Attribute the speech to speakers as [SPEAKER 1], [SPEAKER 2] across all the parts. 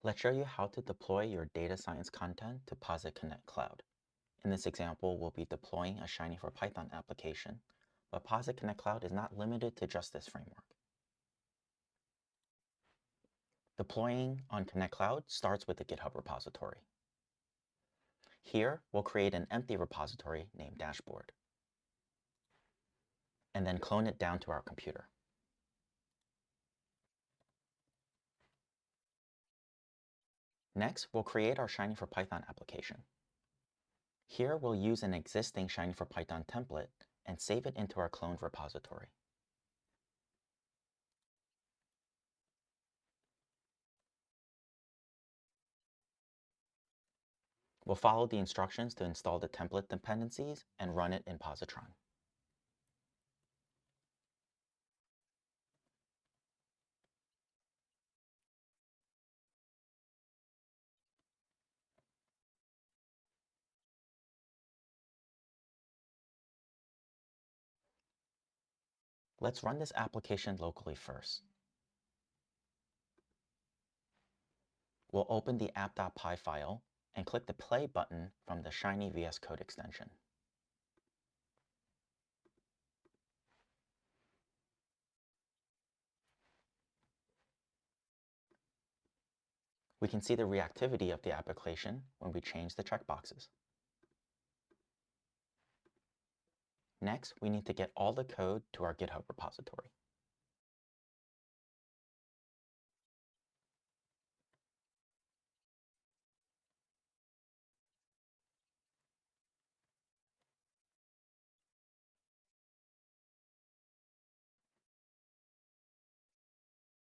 [SPEAKER 1] Let's show you how to deploy your data science content to Posit Connect Cloud. In this example, we'll be deploying a Shiny for Python application, but Posit Connect Cloud is not limited to just this framework. Deploying on Connect Cloud starts with the GitHub repository. Here, we'll create an empty repository named Dashboard, and then clone it down to our computer. Next, we'll create our Shiny for Python application. Here, we'll use an existing Shiny for Python template and save it into our cloned repository. We'll follow the instructions to install the template dependencies and run it in Positron. Let's run this application locally first. We'll open the app.py file and click the play button from the Shiny VS Code extension. We can see the reactivity of the application when we change the checkboxes. Next, we need to get all the code to our GitHub repository.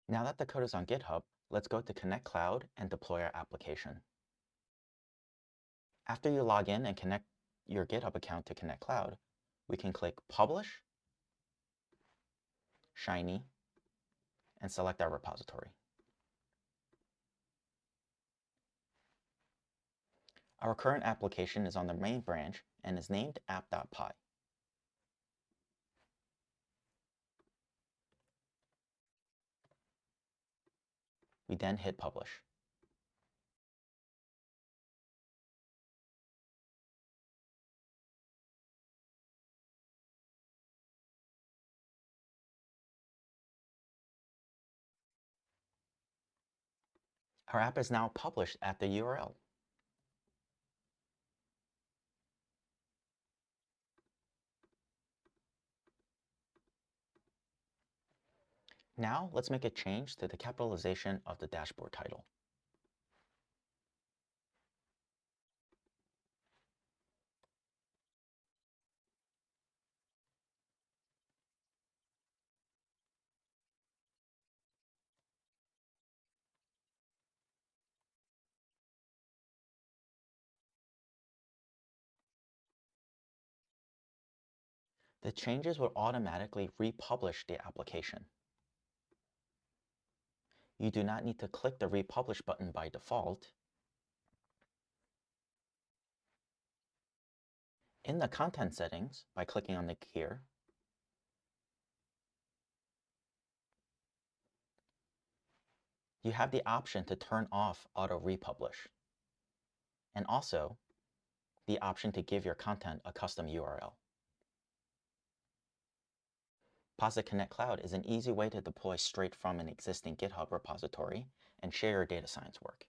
[SPEAKER 1] Now that the code is on GitHub, let's go to Connect Cloud and deploy our application. After you log in and connect your GitHub account to Connect Cloud, we can click Publish, Shiny, and select our repository. Our current application is on the main branch and is named app.py. We then hit Publish. Our app is now published at the URL. Now let's make a change to the capitalization of the dashboard title. The changes will automatically republish the application. You do not need to click the republish button by default. In the content settings, by clicking on the gear, you have the option to turn off auto republish, and also the option to give your content a custom URL. Posit Connect Cloud is an easy way to deploy straight from an existing GitHub repository and share your data science work.